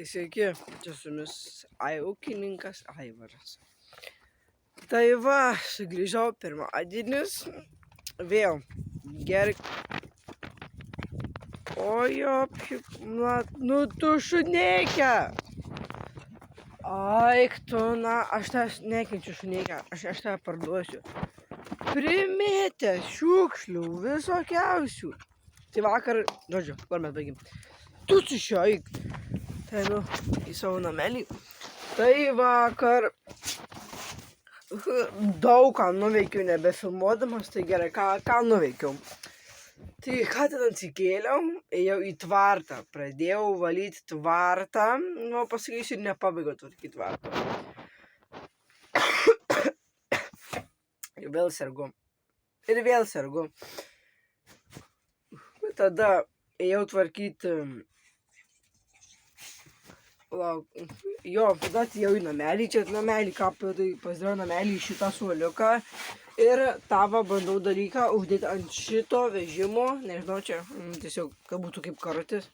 Tai sveiki, čia su jumis ūkininkas Aivaras. Tai va, sugrįžau pirmadienis, vėl gerai. Ojo, nu tu šunėkia. Aik tu, na, aš tas nekenčiu šunėkia, aš tą parduosiu. Primėtė šiukšlių visokiausių. Tai vakar, žodžiu, kur mes baigim. Tu sušioik. Tai nu, į savo namelį. Tai vakar daug ką nuveikiau nebefilmuodamas, tai gerai, ką nuveikiau. Tai ką ten atsikėliau, ėjau į tvartą, pradėjau valyti tvartą, nu pasakysiu ir nepabaigiau tvarkyti tvartą. Ir vėl sergu. Tada ėjau tvarkyti, tada atėjau į namelį, čia namelį, ką tai pasidariau namelį į šitą suoliuką ir tavo bandau dalyką uždėti ant šito vežimo, nežinau, čia tiesiog, kad būtų kaip karutis.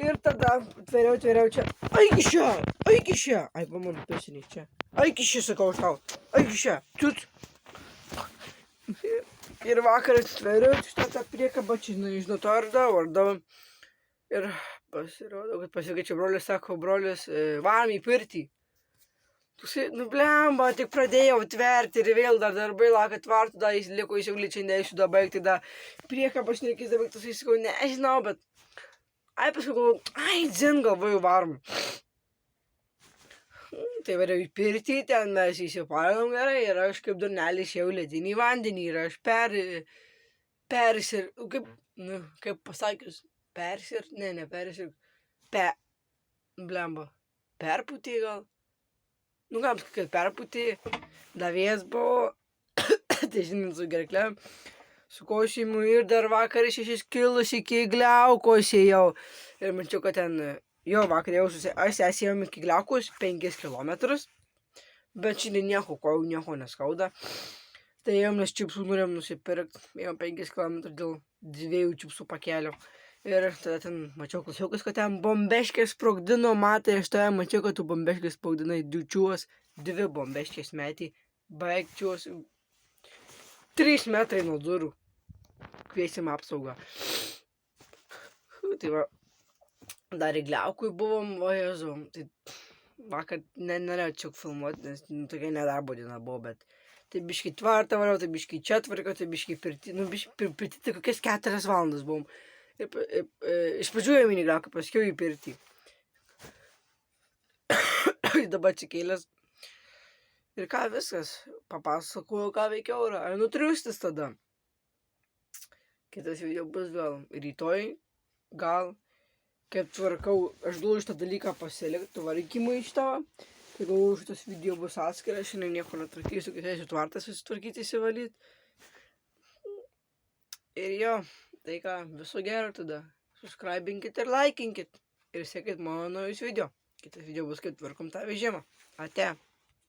Ir tada tveriau čia, eik iš čia, ai, pamonu, pesiniai čia, eik iš čia, sakau aš tau, eik iš čia, čiut. Ir vakar tveriau šitą priekabą, čia, nežinau, to ardau. Ir pasirodo, kad pasikeičiau, brolis sako, varom į pirtį. Nu blemba, tik pradėjau tverti ir vėl dar darbai laukia tvartų, dar jis liko įsiaulyčiai, neįsiu da baigti, da priekabas nereikės da baigti, tai sakau, nežinau, bet paskui dzin galvoju varom. Tai variau į pirtį, ten mes įsipalinom gerai ir aš kaip durnelis jau ledinį vandenį ir aš kaip pasakius, perpūtė gal. Nu, gal kad perpūtė, davės buvo, tai žinai, su gerklėm, su košimu ir dar vakar 6 kilus iki gliaukos ėjau. Ir mačiau, kad ten, vakar jau aš ėjom iki gliaukos 5 kilometrus, bet šiandien nieko neskauda. Tai ėjom, nes čipsų norėjom nusipirkti, ėjom 5 kilometrus dėl 2 čipsų pakelio. Ir tada ten mačiau klasiukas, kad ten bombeškės sprogdino, matai, aš tada mačiau, kad tu bombeškės sprogdinai 2 bombeškės metį, baigčios 3 metrai nuo durų. Kviesim apsaugą. Tai va, dar į gliaukui buvom, o Jezu, tai vakar nenorėjau filmuoti, nes tokia nedarbo diena buvo, bet tai biškai tvartą variau, tai biškai čia tvarkiau, tai biškai pirti, pirti tai kokias 4 valandas buvom. Iš pradžių ėjau į gliauką, paskiau į pirtį. Dabar atsikėlęs. Ir ką viskas, papasakoju, ką veikiau yra. Ar nutriustis tada. Kitas video bus gal rytoj, gal. Kaip tvarkau, aš duodu šitą dalyką pasilikti varkymui iš tavo. Tai galvoju, šitas video bus atskiras, šiandien nieko netvarkysiu, kai eisiu tvartą susitvarkyti, įsivalyti. Ir jo. Tai ką, viso gero tada. Subscribinkit ir laikinkit. Ir sekit mano naujus video. Kitas video bus, kaip tvarkom tą vežimą. Ate.